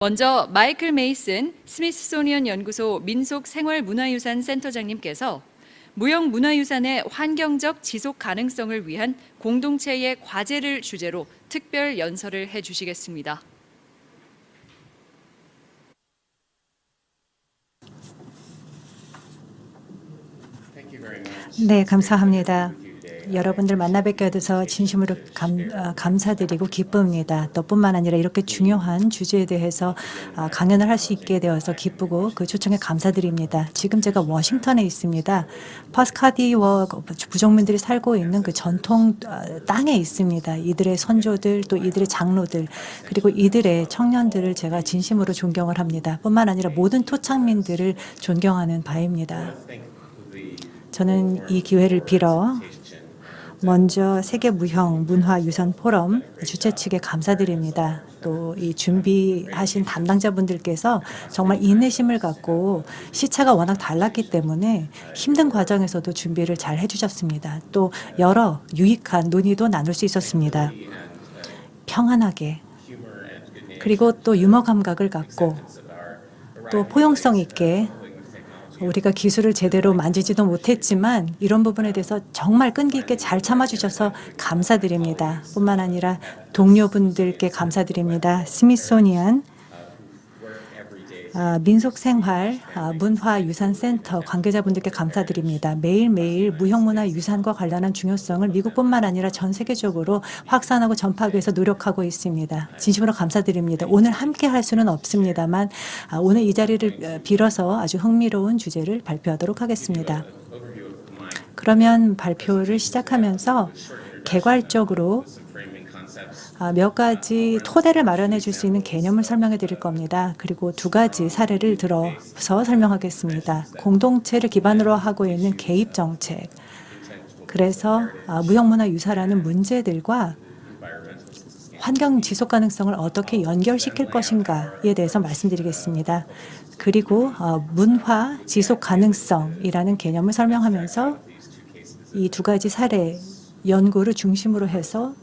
먼저 마이클 메이슨 스미스소니언 연구소 민속생활문화유산 센터장님께서 무형문화유산의 환경적 지속 가능성을 위한 공동체의 과제를 주제로 특별 연설을 해주시겠습니다. 네, 감사합니다. 여러분들 만나 뵙게 돼서 진심으로 감사드리고 기쁩니다. 또 뿐만 아니라 이렇게 중요한 주제에 대해서 강연을 할 수 있게 되어서 기쁘고 그 초청에 감사드립니다. 지금 제가 워싱턴에 있습니다. 파스카디와 부족민들이 살고 있는 그 전통 땅에 있습니다. 이들의 선조들 또 이들의 장로들 그리고 이들의 청년들을 제가 진심으로 존경을 합니다. 뿐만 아니라 모든 토착민들을 존경하는 바입니다. 저는 이 기회를 빌어 먼저 세계무형문화유산 포럼 주최 측에 감사드립니다. 또 이 준비하신 담당자분들께서 정말 인내심을 갖고 시차가 워낙 달랐기 때문에 힘든 과정에서도 준비를 잘 해주셨습니다. 또 여러 유익한 논의도 나눌 수 있었습니다. 평안하게 그리고 또 유머 감각을 갖고 또 포용성 있게 우리가 기술을 제대로 만지지도 못했지만 이런 부분에 대해서 정말 끈기 있게 잘 참아주셔서 감사드립니다. 뿐만 아니라 동료분들께 감사드립니다. 스미소니안 민속생활 문화유산센터 관계자분들께 감사드립니다. 매일매일 무형문화유산과 관련한 중요성을 미국뿐만 아니라 전 세계적으로 확산하고 전파하기 위해서 노력하고 있습니다. 진심으로 감사드립니다. 오늘 함께 할 수는 없습니다만 오늘 이 자리를 빌어서 아주 흥미로운 주제를 발표하도록 하겠습니다. 그러면 발표를 시작하면서 개괄적으로 몇 가지 토대를 마련해 줄 수 있는 개념을 설명해 드릴 겁니다. 그리고 두 가지 사례를 들어서 설명하겠습니다. 공동체를 기반으로 하고 있는 개입 정책. 그래서 무형문화유산이라는 문제들과 환경 지속 가능성을 어떻게 연결시킬 것인가에 대해서 말씀드리겠습니다. 그리고 문화 지속 가능성이라는 개념을 설명하면서 이 두 가지 사례 연구를 중심으로 해서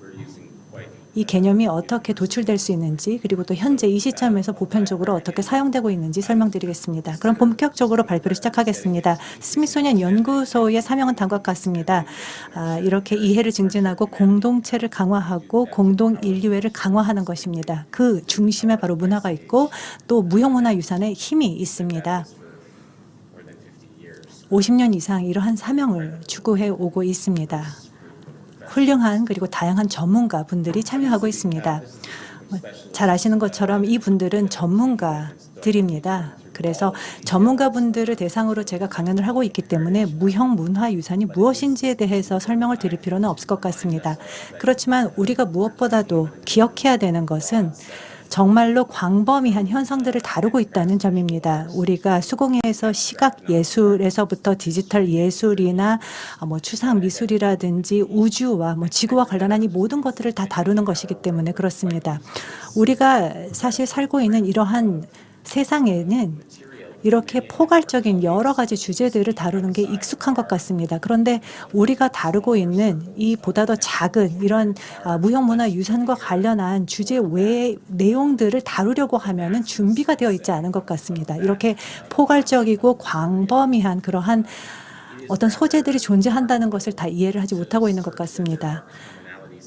이 개념이 어떻게 도출될 수 있는지 그리고 또 현재 이 시점에서 보편적으로 어떻게 사용되고 있는지 설명드리겠습니다. 그럼 본격적으로 발표를 시작하겠습니다. 스미소니언 연구소의 사명은 다음과 같습니다. 이렇게 이해를 증진하고 공동체를 강화하고 공동 인류애를 강화하는 것입니다. 그 중심에 바로 문화가 있고 또 무형문화유산의 힘이 있습니다. 50년 이상 이러한 사명을 추구해 오고 있습니다. 훌륭한 그리고 다양한 전문가 분들이 참여하고 있습니다. 잘 아시는 것처럼 이 분들은 전문가들입니다. 그래서 전문가분들을 대상으로 제가 강연을 하고 있기 때문에 무형문화유산이 무엇인지에 대해서 설명을 드릴 필요는 없을 것 같습니다. 그렇지만 우리가 무엇보다도 기억해야 되는 것은 정말로 광범위한 현상들을 다루고 있다는 점입니다. 우리가 수공예에서 시각 예술에서부터 디지털 예술이나 추상 미술이라든지 우주와 지구와 관련한 이 모든 것들을 다 다루는 것이기 때문에 그렇습니다. 우리가 사실 살고 있는 이러한 세상에는 이렇게 포괄적인 여러 가지 주제들을 다루는 게 익숙한 것 같습니다. 그런데 우리가 다루고 있는 이 보다 더 작은 이런 무형문화유산과 관련한 주제 외의 내용들을 다루려고 하면은 준비가 되어 있지 않은 것 같습니다. 이렇게 포괄적이고 광범위한 그러한 어떤 소재들이 존재한다는 것을 다 이해를 하지 못하고 있는 것 같습니다.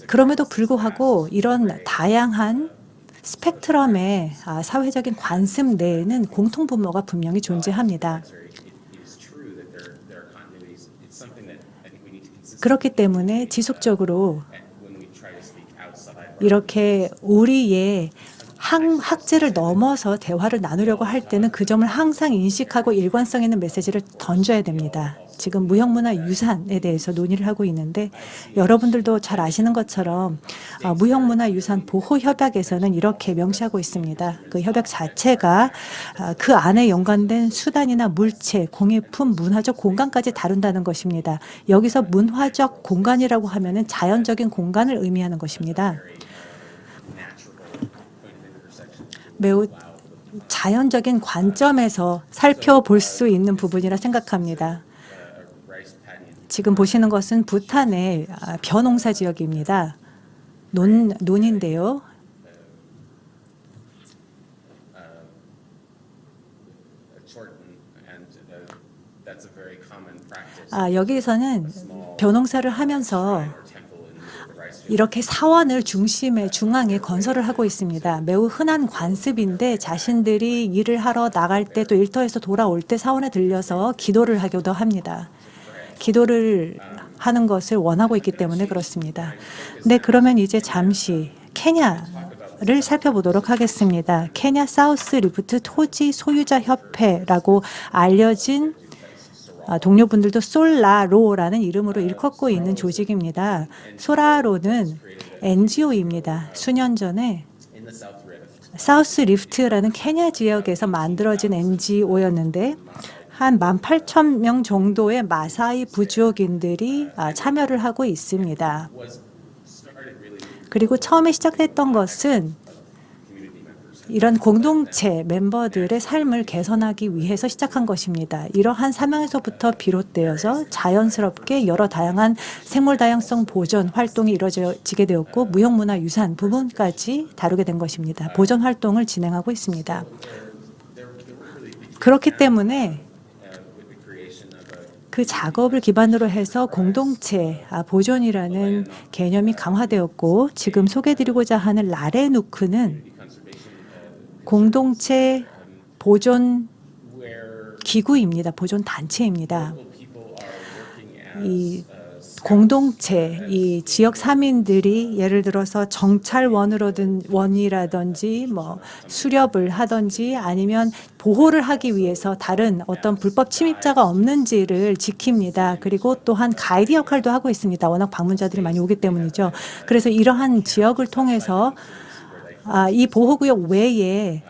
그럼에도 불구하고 이런 다양한 스펙트럼의 사회적인 관습 내에는 공통분모가 분명히 존재합니다. 그렇기 때문에 지속적으로 이렇게 우리의 학제를 넘어서 대화를 나누려고 할 때는 그 점을 항상 인식하고 일관성 있는 메시지를 던져야 됩니다. 지금 무형문화유산에 대해서 논의를 하고 있는데 여러분들도 잘 아시는 것처럼 무형문화유산 보호협약에서는 이렇게 명시하고 있습니다. 그 협약 자체가 그 안에 연관된 수단이나 물체, 공예품, 문화적 공간까지 다룬다는 것입니다. 여기서 문화적 공간이라고 하면은 자연적인 공간을 의미하는 것입니다. 매우 자연적인 관점에서 살펴볼 수 있는 부분이라 생각합니다. 지금 보시는 것은 부탄의 벼농사 지역입니다. 논인데요. 여기에서는 벼농사를 하면서 이렇게 사원을 중앙에 건설을 하고 있습니다. 매우 흔한 관습인데 자신들이 일을 하러 나갈 때 또 일터에서 돌아올 때 사원에 들려서 기도를 하기도 합니다. 기도를 하는 것을 원하고 있기 때문에 그렇습니다. 네, 그러면 이제 잠시 케냐를 살펴보도록 하겠습니다. 케냐 사우스 리프트 토지 소유자 협회라고 알려진 동료분들도 솔라로라는 이름으로 일컫고 있는 조직입니다. 솔라로는 NGO입니다. 수년 전에 사우스 리프트라는 케냐 지역에서 만들어진 NGO였는데 한 18,000명 정도의 마사이 부족인들이 참여를 하고 있습니다. 그리고 처음에 시작됐던 것은 이런 공동체 멤버들의 삶을 개선하기 위해서 시작한 것입니다. 이러한 사명에서부터 비롯되어서 자연스럽게 여러 다양한 생물 다양성 보존 활동이 이루어지게 되었고 무형문화유산 부분까지 다루게 된 것입니다. 보존 활동을 진행하고 있습니다. 그렇기 때문에 그 작업을 기반으로 해서 공동체 보존이라는 개념이 강화되었고 지금 소개해드리고자 하는 라레누크는 공동체 보존 기구입니다. 보존 단체입니다. 이 공동체, 이 지역 사민들이 예를 들어서 정찰원이라든지 뭐 수렵을 하든지 아니면 보호를 하기 위해서 다른 어떤 불법 침입자가 없는지를 지킵니다. 그리고 또한 가이드 역할도 하고 있습니다. 워낙 방문자들이 많이 오기 때문이죠. 그래서 이러한 지역을 통해서 이 보호구역 외에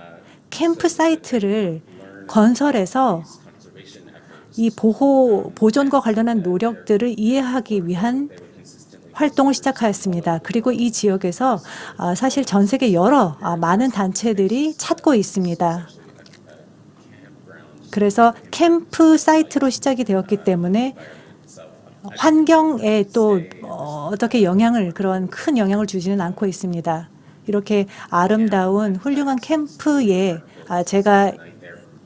캠프 사이트를 건설해서 이 보존과 관련한 노력들을 이해하기 위한 활동을 시작하였습니다. 그리고 이 지역에서 사실 전 세계 여러 많은 단체들이 찾고 있습니다. 그래서 캠프 사이트로 시작이 되었기 때문에 환경에 또 어떻게 그런 큰 영향을 주지는 않고 있습니다. 이렇게 아름다운 훌륭한 캠프에 제가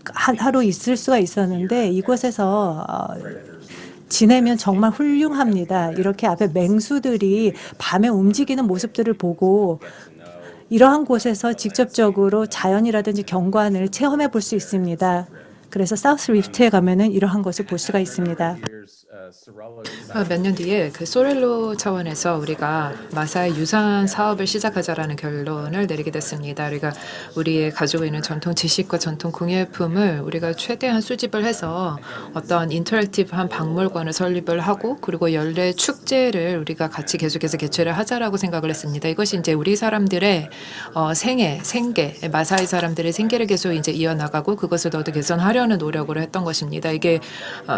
하루 있을 수가 있었는데 이곳에서 지내면 정말 훌륭합니다. 이렇게 앞에 맹수들이 밤에 움직이는 모습들을 보고 이러한 곳에서 직접적으로 자연이라든지 경관을 체험해 볼 수 있습니다. 그래서 사우스 리프트에 가면은 이러한 것을 볼 수가 있습니다. 몇 년 뒤에 그 소렐로 차원에서 우리가 마사이 유산 사업을 시작하자라는 결론을 내리게 됐습니다. 우리가 우리의 가지고 있는 전통 지식과 전통 공예품을 우리가 최대한 수집을 해서 어떤 인터랙티브한 박물관을 설립을 하고 그리고 연례 축제를 우리가 같이 계속해서 개최를 하자라고 생각을 했습니다. 이것이 이제 우리 사람들의 생계, 마사이 사람들의 생계를 계속 이제 이어나가고 그것을 더더 개선하려는 노력으로 했던 것입니다. 이게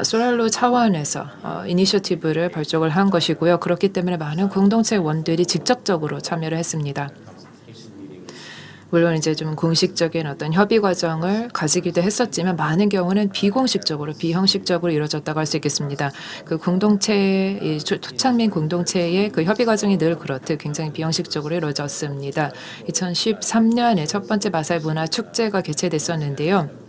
소렐로 차원에서 이니셔티브를 발족을 한 것이고요. 그렇기 때문에 많은 공동체 원들이 직접적으로 참여를 했습니다. 물론 이제 좀 공식적인 어떤 협의 과정을 가지기도 했었지만 많은 경우는 비공식적으로 비형식적으로 이루어졌다고 할 수 있겠습니다. 그 공동체, 이 토착민 공동체의 그 협의 과정이 늘 그렇듯 굉장히 비형식적으로 이루어졌습니다. 2013년에 첫 번째 마사이 문화 축제가 개최됐었는데요.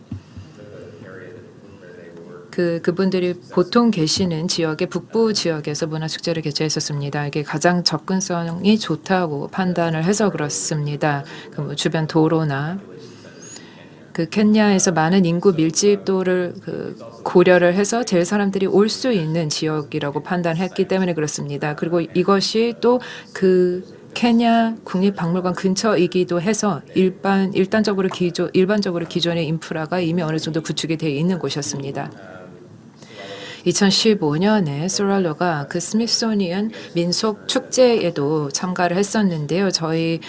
그분들이 보통 계시는 지역의 북부 지역에서 문화축제를 개최했었습니다. 이게 가장 접근성이 좋다고 판단을 해서 그렇습니다. 그 주변 도로나 그 켄야에서 많은 인구 밀집도를 고려를 해서 제일 사람들이 올 수 있는 지역이라고 판단했기 때문에 그렇습니다. 그리고 이것이 또 케냐 국립박물관 근처이기도 해서 일반적으로 기존의 인프라가 이미 어느 정도 구축이 되어 있는 곳이었습니다. 2015년에 소렐로가 그 스미소니언 민속 축제에도 참가를 했었는데요. 저희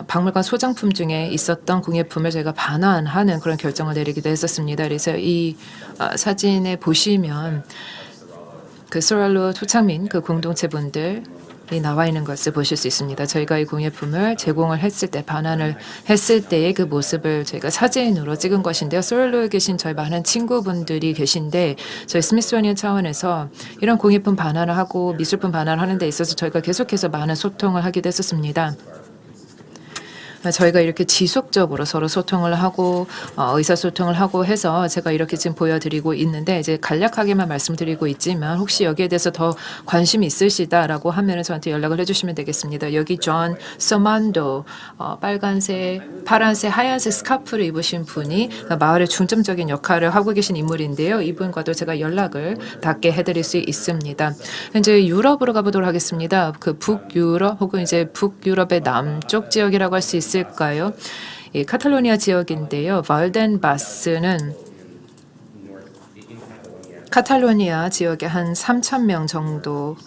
박물관 소장품 중에 있었던 공예품을 저희가 반환하는 그런 결정을 내리기도 했었습니다. 그래서 이 사진에 보시면 그 소렐로 토착민 그 공동체분들 이 나와 있는 것을 보실 수 있습니다. 저희가 이 공예품을 제공을 했을 때 반환을 했을 때의 그 모습을 저희가 사진으로 찍은 것인데요. 소렐로에 계신 저희 많은 친구분들이 계신데 저희 스미소니언 차원에서 이런 공예품 반환을 하고 미술품 반환을 하는 데 있어서 저희가 계속해서 많은 소통을 하기도 했었습니다. 저희가 이렇게 지속적으로 서로 소통을 하고 의사소통을 하고 해서 제가 이렇게 지금 보여드리고 있는데 이제 간략하게만 말씀드리고 있지만 혹시 여기에 대해서 더 관심이 있으시다라고 하면 저한테 연락을 해주시면 되겠습니다. 여기 존 서만도 빨간색, 파란색, 하얀색 스카프를 입으신 분이 마을의 중점적인 역할을 하고 계신 인물인데요. 이분과도 제가 연락을 닿게 해드릴 수 있습니다. 이제 유럽으로 가보도록 하겠습니다. 그 북유럽 혹은 이제 북유럽의 남쪽 지역이라고 할 수 있을까요? 이 카탈로니아 지역인데요. 발덴바스는 카탈로니아 지역의 한 3,000명 정도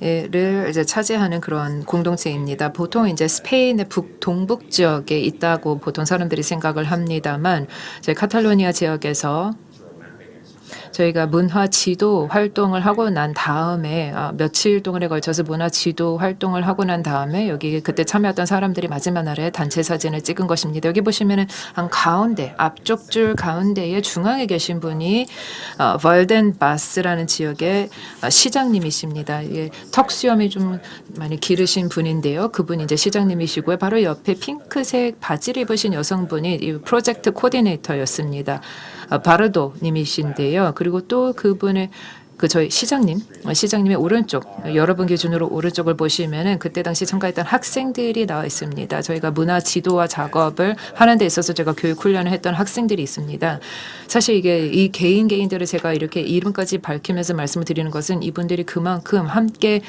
를 이제 차지하는 그런 공동체입니다. 보통 이제 스페인의 동북 지역에 있다고 보통 사람들이 생각을 합니다만 저희 카탈로니아 지역에서 저희가 문화 지도 활동을 하고 난 다음에 며칠 동안에 걸쳐서 문화 지도 활동을 하고 난 다음에 여기 그때 참여했던 사람들이 마지막 날에 단체 사진을 찍은 것입니다. 여기 보시면은 한 가운데 앞쪽 줄 가운데에 중앙에 계신 분이 벌덴바스라는 지역의 시장님이십니다. 예, 턱수염이 좀 많이 기르신 분인데요. 그분이 이제 시장님이시고요. 바로 옆에 핑크색 바지를 입으신 여성분이 이 프로젝트 코디네이터였습니다. 바르도 님이신데요. 그리고 또 그분의 저희 시장님의 오른쪽, 여러분 기준으로 오른쪽을 보시면은 그때 당시 참가했던 학생들이 나와 있습니다. 저희가 문화 지도와 작업을 하는 데 있어서 제가 교육 훈련을 했던 학생들이 있습니다. 사실 이게 이 개인들을 제가 이렇게 이름까지 밝히면서 말씀을 드리는 것은 이분들이 그만큼 함께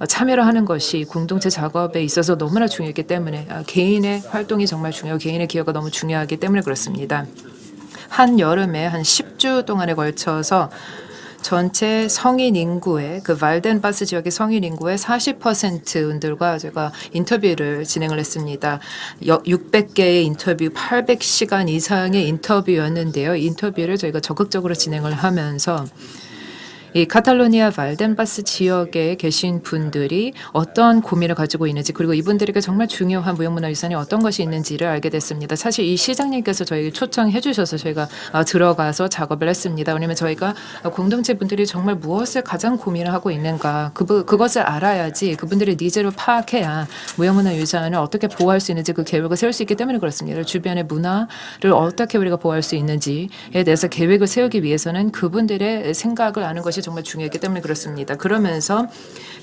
참여를 하는 것이 공동체 작업에 있어서 너무나 중요했기 때문에 개인의 활동이 정말 중요하고 개인의 기여가 너무 중요하기 때문에 그렇습니다. 한 여름에 한 10주 동안에 걸쳐서 전체 성인 인구의 그 발덴바스 지역의 성인 인구의 40%분들과 제가 인터뷰를 진행을 했습니다. 600개의 인터뷰, 800시간 이상의 인터뷰였는데요. 인터뷰를 저희가 적극적으로 진행을 하면서 이 카탈로니아 발덴바스 지역에 계신 분들이 어떤 고민을 가지고 있는지 그리고 이분들에게 정말 중요한 무형문화유산이 어떤 것이 있는지를 알게 됐습니다. 사실 이 시장님께서 저에게 초청해 주셔서 저희가 들어가서 작업을 했습니다. 왜냐하면 저희가 공동체 분들이 정말 무엇을 가장 고민을 하고 있는가 그것을 알아야지 그분들의 니즈를 파악해야 무형문화유산을 어떻게 보호할 수 있는지 그 계획을 세울 수 있기 때문에 그렇습니다. 주변의 문화를 어떻게 우리가 보호할 수 있는지에 대해서 계획을 세우기 위해서는 그분들의 생각을 아는 것이 정말 중요했기 때문에 그렇습니다. 그러면서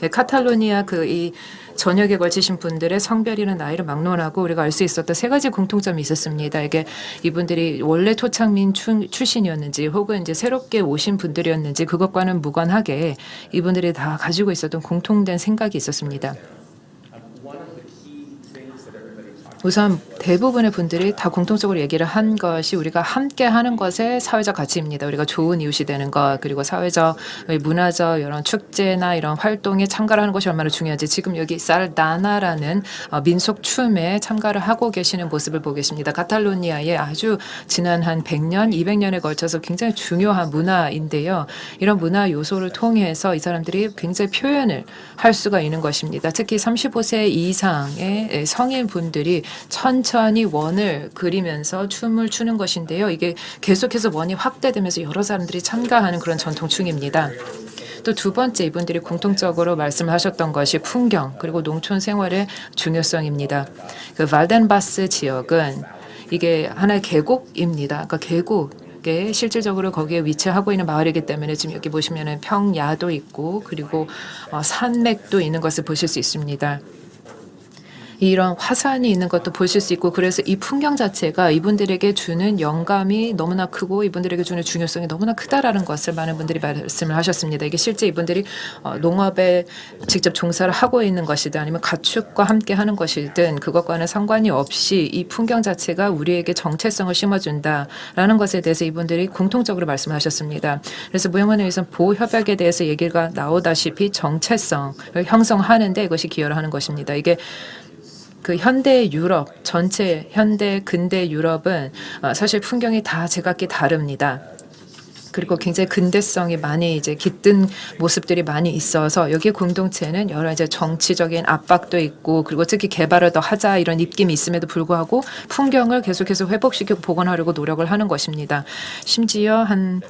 카탈로니아 이 전역에 걸치신 분들의 성별이나 나이를 막론하고 우리가 알 수 있었던 세 가지 공통점이 있었습니다. 이게 이분들이 원래 토착민 출신이었는지 혹은 이제 새롭게 오신 분들이었는지 그것과는 무관하게 이분들이 다 가지고 있었던 공통된 생각이 있었습니다. 우선 대부분의 분들이 다 공통적으로 얘기를 한 것이 우리가 함께 하는 것의 사회적 가치입니다. 우리가 좋은 이웃이 되는 것 그리고 사회적, 문화적 이런 축제나 이런 활동에 참가를 하는 것이 얼마나 중요한지 지금 여기 살다나라는 민속 춤에 참가를 하고 계시는 모습을 보고 계십니다. 카탈로니아의 아주 지난 한 100년, 200년에 걸쳐서 굉장히 중요한 문화인데요. 이런 문화 요소를 통해서 이 사람들이 굉장히 표현을 할 수가 있는 것입니다. 특히 35세 이상의 성인 분들이 천천히 원을 그리면서 춤을 추는 것인데요. 이게 계속해서 원이 확대되면서 여러 사람들이 참가하는 그런 전통춤입니다. 또 두 번째 이분들이 공통적으로 말씀하셨던 것이 풍경 그리고 농촌 생활의 중요성입니다. 그 발덴바스 지역은 이게 하나의 계곡입니다. 그러니까 계곡에 실질적으로 거기에 위치하고 있는 마을이기 때문에 지금 여기 보시면은 평야도 있고 그리고 산맥도 있는 것을 보실 수 있습니다. 이런 화산이 있는 것도 보실 수 있고 그래서 이 풍경 자체가 이분들에게 주는 영감이 너무나 크고 이분들에게 주는 중요성이 너무나 크다라는 것을 많은 분들이 말씀을 하셨습니다. 이게 실제 이분들이 농업에 직접 종사를 하고 있는 것이든 아니면 가축과 함께 하는 것이든 그것과는 상관이 없이 이 풍경 자체가 우리에게 정체성을 심어준다라는 것에 대해서 이분들이 공통적으로 말씀하셨습니다. 그래서 무형문화유산 보호협약에 대해서 얘기가 나오다시피 정체성을 형성하는 데 이것이 기여를 하는 것입니다. 이게 그 현대 유럽 전체 현대 근대 유럽은 사실 풍경이 다 제각기 다릅니다. 그리고 굉장히 근대성이 많이 이제 깃든 모습들이 많이 있어서 여기 공동체는 여러 이제 정치적인 압박도 있고 그리고 특히 개발을 더 하자 이런 입김이 있음에도 불구하고 풍경을 계속해서 회복시키고 복원하려고 노력을 하는 것입니다. 심지어 한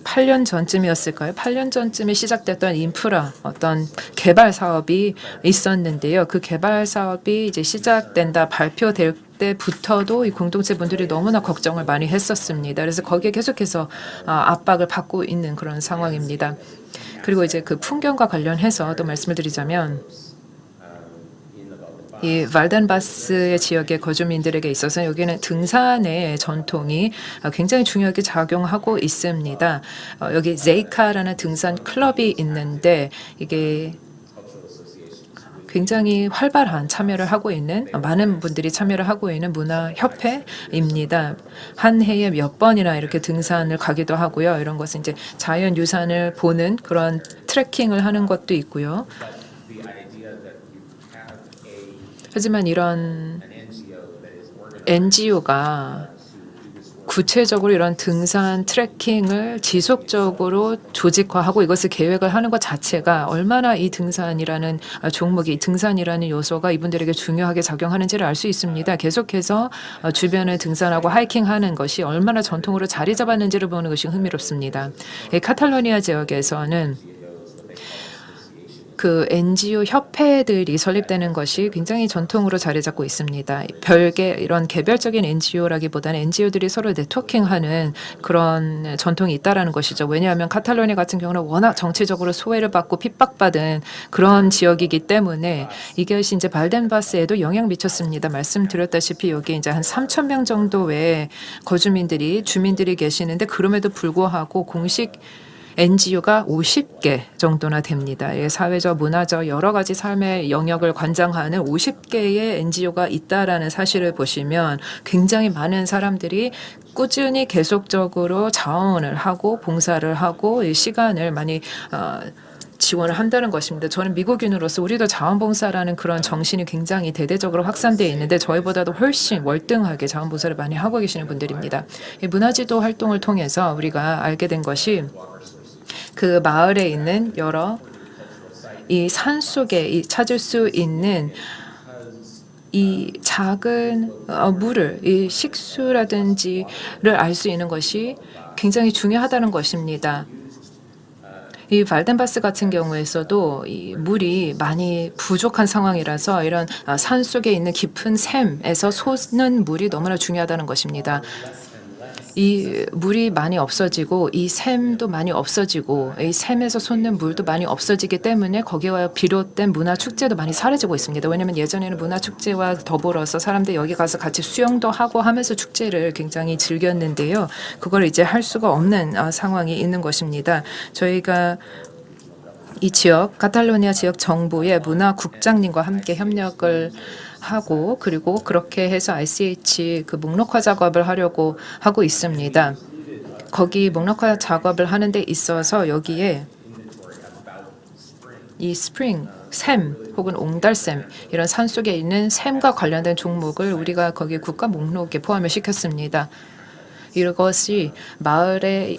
8년 전쯤이었을까요? 8년 전쯤에 시작됐던 인프라 어떤 개발 사업이 있었는데요. 그 개발 사업이 이제 시작된다 발표될 때부터도 이 공동체 분들이 너무나 걱정을 많이 했었습니다. 그래서 거기에 계속해서 압박을 받고 있는 그런 상황입니다. 그리고 이제 그 풍경과 관련해서 또 말씀을 드리자면 이 발덴바스의 지역의 거주민들에게 있어서 여기는 등산의 전통이 굉장히 중요하게 작용하고 있습니다. 여기 제이카라는 등산 클럽이 있는데 이게 굉장히 활발한 참여를 하고 있는 많은 분들이 참여를 하고 있는 문화협회입니다. 한 해에 몇 번이나 이렇게 등산을 가기도 하고요. 이런 것은 이제 자연유산을 보는 그런 트레킹을 하는 것도 있고요. 하지만 이런 NGO가 구체적으로 이런 등산 트레킹을 지속적으로 조직화하고 이것을 계획을 하는 것 자체가 얼마나 이 등산이라는 종목이 등산이라는 요소가 이분들에게 중요하게 작용하는지를 알 수 있습니다. 계속해서 주변을 등산하고 하이킹하는 것이 얼마나 전통으로 자리 잡았는지를 보는 것이 흥미롭습니다. 이 카탈로니아 지역에서는 그 NGO 협회들이 설립되는 것이 굉장히 전통으로 자리 잡고 있습니다. 별개 이런 개별적인 NGO라기보다는 NGO들이 서로 네트워킹하는 그런 전통이 있다라는 것이죠. 왜냐하면 카탈로니아 같은 경우는 워낙 정치적으로 소외를 받고 핍박받은 그런 지역이기 때문에 이것이 이제 발덴바스에도 영향 미쳤습니다. 말씀드렸다시피 여기 이제 한 3천 명 정도의 주민들이 계시는데 그럼에도 불구하고 공식 NGO가 50개 정도나 됩니다. 사회적, 문화적 여러 가지 삶의 영역을 관장하는 50개의 NGO가 있다라는 사실을 보시면 굉장히 많은 사람들이 꾸준히 계속적으로 자원을 하고 봉사를 하고 이 시간을 많이 지원을 한다는 것입니다. 저는 미국인으로서 우리도 자원봉사라는 그런 정신이 굉장히 대대적으로 확산되어 있는데 저희보다도 훨씬 월등하게 자원봉사를 많이 하고 계시는 분들입니다. 이 문화지도 활동을 통해서 우리가 알게 된 것이 그 마을에 있는 여러 이 산속에 찾을 수 있는 이 작은 물을 이 식수라든지를 알 수 있는 것이 굉장히 중요하다는 것입니다. 이 발덴바스 같은 경우에서도 이 물이 많이 부족한 상황이라서 이런 산 속에 있는 깊은 샘에서 솟는 물이 너무나 중요하다는 것입니다. 이 물이 많이 없어지고 이 샘도 많이 없어지고 이 샘에서 솟는 물도 많이 없어지기 때문에 거기와 비롯된 문화 축제도 많이 사라지고 있습니다. 왜냐하면 예전에는 문화 축제와 더불어서 사람들 여기 가서 같이 수영도 하고 하면서 축제를 굉장히 즐겼는데요. 그걸 이제 할 수가 없는 상황이 있는 것입니다. 저희가 이 지역 카탈로니아 지역 정부의 문화국장님과 함께 협력을 하고 그리고 그렇게 해서 RCH 그 목록화 작업을 하려고 하고 있습니다. 거기 목록화 작업을 하는 데 있어서 여기에 이 스프링, 샘 혹은 옹달샘 이런 산속에 있는 샘과 관련된 종목을 우리가 거기 국가 목록에 포함을 시켰습니다. 이것이 마을에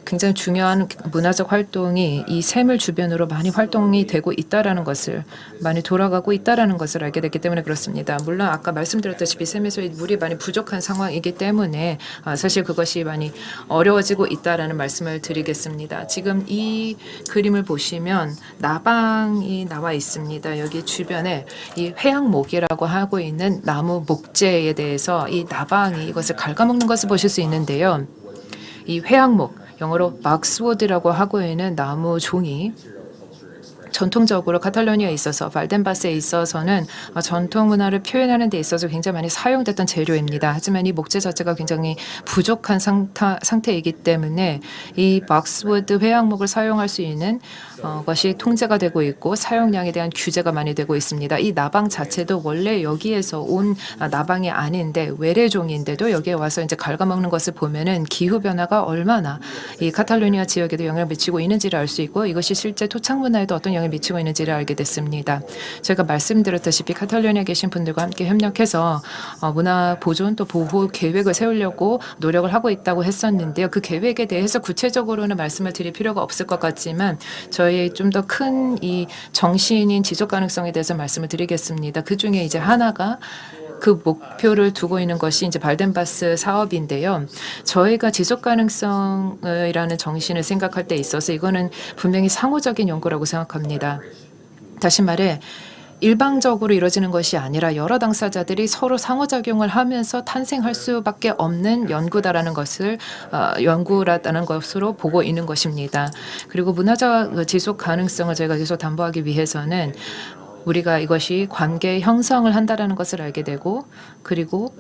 굉장히 중요한 문화적 활동이 이 샘을 주변으로 많이 활동이 되고 있다라는 것을 많이 돌아가고 있다라는 것을 알게 됐기 때문에 그렇습니다. 물론 아까 말씀드렸다시피 샘에서 물이 많이 부족한 상황이기 때문에 사실 그것이 많이 어려워지고 있다라는 말씀을 드리겠습니다. 지금 이 그림을 보시면 나방이 나와 있습니다. 여기 주변에 이 회양목이라고 하고 있는 나무 목재에 대해서 이 나방이 이것을 갉아먹는 것을 보실 수 있는데요. 이 회양목 영어로 박스워드라고 하고 있는 나무 종이 전통적으로 카탈로니아에 있어서 발덴바스에 있어서는 전통 문화를 표현하는 데 있어서 굉장히 많이 사용됐던 재료입니다. 하지만 이 목재 자체가 굉장히 부족한 상태이기 때문에 이 박스워드 회양목을 사용할 수 있는 것이 통제가 되고 있고 사용량에 대한 규제가 많이 되고 있습니다. 이 나방 자체도 원래 여기에서 온 나방이 아닌데 외래종인데도 여기에 와서 이제 갉아먹는 것을 보면은 기후 변화가 얼마나 이 카탈로니아 지역에도 영향을 미치고 있는지를 알 수 있고 이것이 실제 토착 문화에도 어떤 영향을 미치고 있는지를 알게 됐습니다. 제가 말씀드렸다시피 카탈로니아에 계신 분들과 함께 협력해서 문화 보존 또 보호 계획을 세우려고 노력을 하고 있다고 했었는데요. 그 계획에 대해서 구체적으로는 말씀을 드릴 필요가 없을 것 같지만 저희 좀 더 큰 이 정신인 지속 가능성에 대해서 말씀을 드리겠습니다. 그 중에 이제 하나가 그 목표를 두고 있는 것이 이제 발덴바스 사업인데요. 저희가 지속 가능성이라는 정신을 생각할 때 있어서 이거는 분명히 상호적인 연구라고 생각합니다. 다시 말해 일방적으로 이루어지는 것이 아니라 여러 당사자들이 서로 상호작용을 하면서 탄생할 수밖에 없는 연구라는 것으로 보고 있는 것입니다. 그리고 문화적 지속 가능성을 저희가 계속 담보하기 위해서는 우리가 이것이 관계 형성을 한다라는 것을 알게 되고, 그리고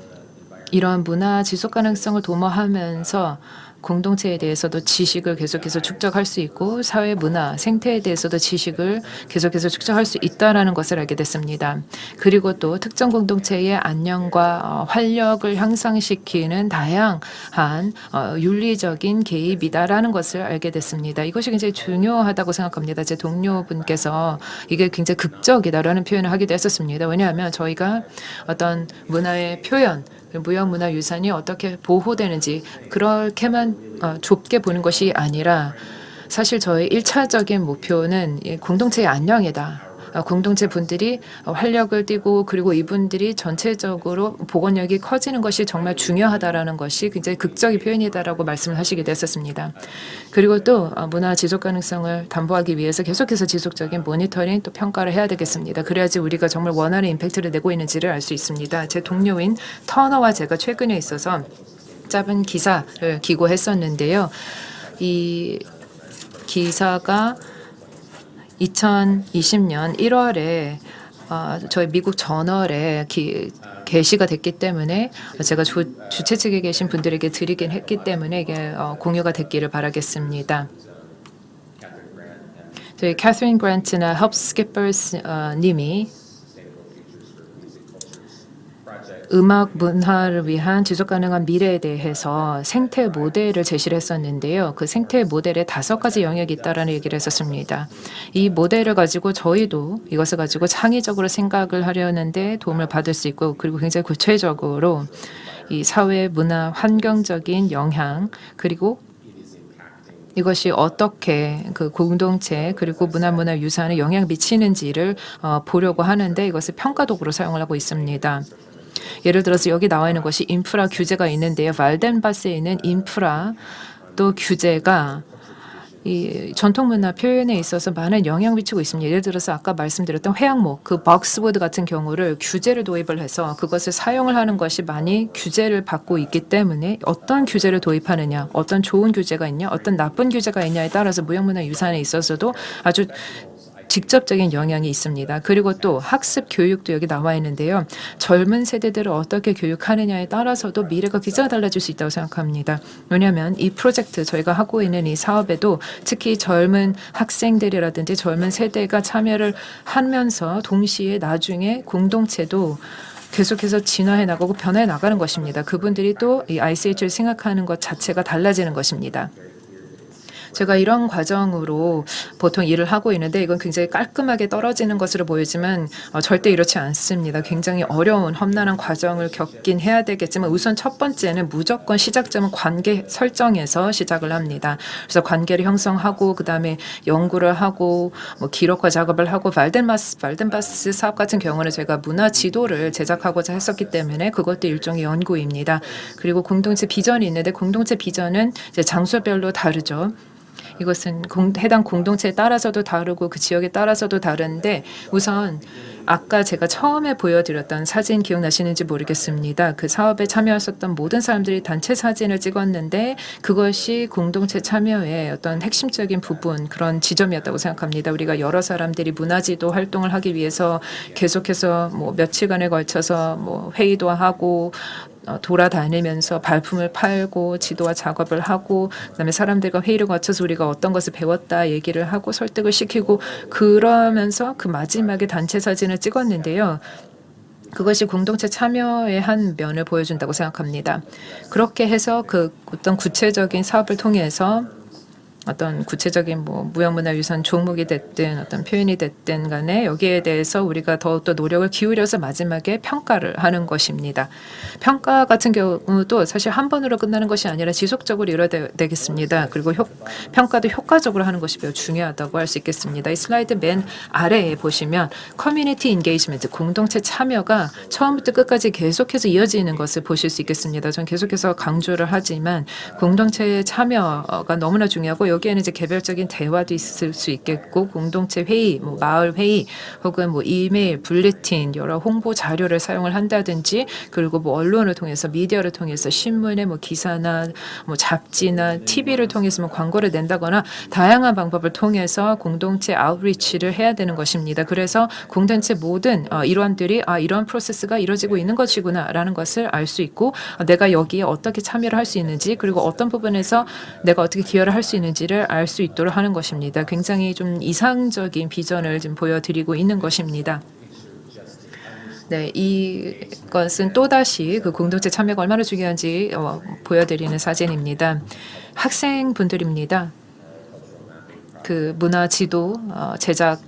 이러한 문화 지속 가능성을 도모하면서 공동체에 대해서도 지식을 계속해서 축적할 수 있고 사회 문화 생태에 대해서도 지식을 계속해서 축적할 수 있다라는 것을 알게 됐습니다. 그리고 또 특정 공동체의 안녕과 활력을 향상시키는 다양한 윤리적인 개입이다라는 것을 알게 됐습니다. 이것이 굉장히 중요하다고 생각합니다. 제 동료분께서 이게 굉장히 극적이다라는 표현을 하기도 했었습니다. 왜냐하면 저희가 어떤 문화의 표현 무형문화유산이 어떻게 보호되는지 그렇게만 좁게 보는 것이 아니라 사실 저의 1차적인 목표는 이 공동체의 안녕이다. 공동체 분들이 활력을 띠고 그리고 이분들이 전체적으로 복원력이 커지는 것이 정말 중요하다라는 것이 굉장히 극적인 표현이다라고 말씀을 하시기도 했었습니다. 그리고 또 문화 지속 가능성을 담보하기 위해서 계속해서 지속적인 모니터링 또 평가를 해야 되겠습니다. 그래야지 우리가 정말 원하는 임팩트를 내고 있는지를 알 수 있습니다. 제 동료인 터너와 제가 최근에 있어서 짧은 기사를 기고했었는데요. 이 기사가 2020년 1월에 저희 미국 저널에 게시가 됐기 때문에 제가 주최 측에 계신 분들에게 드리긴 했기 때문에 이게 공유가 됐기를 바라겠습니다. 저희 캐서린 그랜트나 헙 스키퍼스 님이 음악 문화를 위한 지속가능한 미래에 대해서 생태 모델을 제시를 했었는데요. 그 생태 모델에 5가지 영역이 있다라는 얘기를 했었습니다. 이 모델을 가지고 저희도 이것을 가지고 창의적으로 생각을 하려는데 도움을 받을 수 있고, 그리고 굉장히 구체적으로 이 사회, 문화, 환경적인 영향, 그리고 이것이 어떻게 그 공동체 그리고 문화유산에 영향을 미치는지를 보려고 하는데 이것을 평가 도구로 사용을 하고 있습니다. 예를 들어서 여기 나와 있는 것이 인프라 규제가 있는데요. 발덴바스에 있는 인프라 또 규제가 이 전통문화 표현에 있어서 많은 영향을 미치고 있습니다. 예를 들어서 아까 말씀드렸던 회양목, 그 박스보드 같은 경우를 규제를 도입을 해서 그것을 사용을 하는 것이 많이 규제를 받고 있기 때문에 어떤 규제를 도입하느냐, 어떤 좋은 규제가 있냐, 어떤 나쁜 규제가 있냐에 따라서 무형문화유산에 있어서도 아주 직접적인 영향이 있습니다. 그리고 또 학습 교육도 여기 나와 있는데요. 젊은 세대들을 어떻게 교육하느냐에 따라서도 미래가 굉장히 달라질 수 있다고 생각합니다. 왜냐하면 이 프로젝트 저희가 하고 있는 이 사업에도 특히 젊은 학생들이라든지 젊은 세대가 참여를 하면서 동시에 나중에 공동체도 계속해서 진화해 나가고 변해 나가는 것입니다. 그분들이 또 이 ICH를 생각하는 것 자체가 달라지는 것입니다. 제가 이런 과정으로 보통 일을 하고 있는데 이건 굉장히 깔끔하게 떨어지는 것으로 보이지만 절대 이렇지 않습니다. 굉장히 어려운 험난한 과정을 겪긴 해야 되겠지만 우선 첫 번째는 무조건 시작점은 관계 설정에서 시작을 합니다. 그래서 관계를 형성하고 그다음에 연구를 하고 기록화 작업을 하고 발덴바스 사업 같은 경우는 제가 문화 지도를 제작하고자 했었기 때문에 그것도 일종의 연구입니다. 그리고 공동체 비전이 있는데 공동체 비전은 이제 장소별로 다르죠. 이것은 해당 공동체에 따라서도 다르고 그 지역에 따라서도 다른데 우선 아까 제가 처음에 보여드렸던 사진 기억나시는지 모르겠습니다. 그 사업에 참여하셨던 모든 사람들이 단체 사진을 찍었는데 그것이 공동체 참여의 어떤 핵심적인 부분 그런 지점이었다고 생각합니다. 우리가 여러 사람들이 문화지도 활동을 하기 위해서 계속해서 며칠간에 걸쳐서 회의도 하고 돌아다니면서 발품을 팔고 지도와 작업을 하고 그다음에 사람들과 회의를 거쳐서 우리가 어떤 것을 배웠다 얘기를 하고 설득을 시키고 그러면서 그 마지막에 단체 사진을 찍었는데요. 그것이 공동체 참여의 한 면을 보여준다고 생각합니다. 그렇게 해서 그 어떤 구체적인 사업을 통해서 어떤 구체적인 뭐 무형문화유산 종목이 됐든 어떤 표현이 됐든 간에 여기에 대해서 우리가 더욱더 노력을 기울여서 마지막에 평가를 하는 것입니다. 평가 같은 경우도 사실 한 번으로 끝나는 것이 아니라 지속적으로 이뤄야 되겠습니다. 그리고 평가도 효과적으로 하는 것이 매우 중요하다고 할 수 있겠습니다. 이 슬라이드 맨 아래에 보시면 커뮤니티 인게이지먼트, 공동체 참여가 처음부터 끝까지 계속해서 이어지는 것을 보실 수 있겠습니다. 전 계속해서 강조를 하지만 공동체 참여가 너무나 중요하고 여기에는 이제 개별적인 대화도 있을 수 있겠고 공동체 회의, 뭐 마을 회의 혹은 뭐 이메일, 불레틴 여러 홍보 자료를 사용을 한다든지 그리고 뭐 언론을 통해서 미디어를 통해서 신문에 뭐 기사나 뭐 잡지나 TV를 통해서 뭐 광고를 낸다거나 다양한 방법을 통해서 공동체 아웃리치를 해야 되는 것입니다. 그래서 공동체 모든 일원들이 이러한 프로세스가 이루어지고 있는 것이구나라는 것을 알 수 있고 내가 여기에 어떻게 참여를 할 수 있는지 그리고 어떤 부분에서 내가 어떻게 기여를 할 수 있는지를 알 수 있도록 하는 것입니다. 굉장히 좀 이상적인 비전을 좀 보여드리고 있는 것입니다. 네, 이것은 또다시 그 공동체 참여가 얼마나 중요한지 보여드리는 사진입니다. 학생분들입니다. 그 문화 지도 제작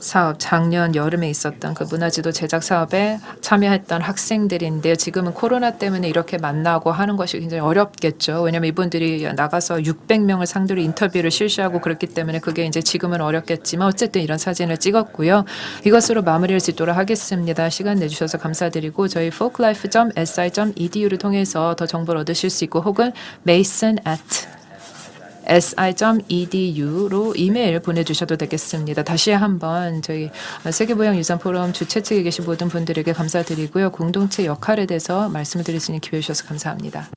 사업 작년 여름에 있었던 그 문화지도 제작 사업에 참여했던 학생들인데요. 지금은 코로나 때문에 이렇게 만나고 하는 것이 굉장히 어렵겠죠. 왜냐하면 이분들이 나가서 600명을 상대로 인터뷰를 실시하고 그렇기 때문에 그게 이제 지금은 어렵겠지만 어쨌든 이런 사진을 찍었고요. 이것으로 마무리를 짓도록 하겠습니다. 시간 내주셔서 감사드리고 저희 folklife.si.edu를 통해서 더 정보를 얻으실 수 있고 혹은 mason@si.edu로 이메일 보내주셔도 되겠습니다. 다시 한번 저희 세계무형유산 포럼 주최 측에 계신 모든 분들에게 감사드리고요. 공동체 역할에 대해서 말씀을 드릴 수 있는 기회 주셔서 감사합니다.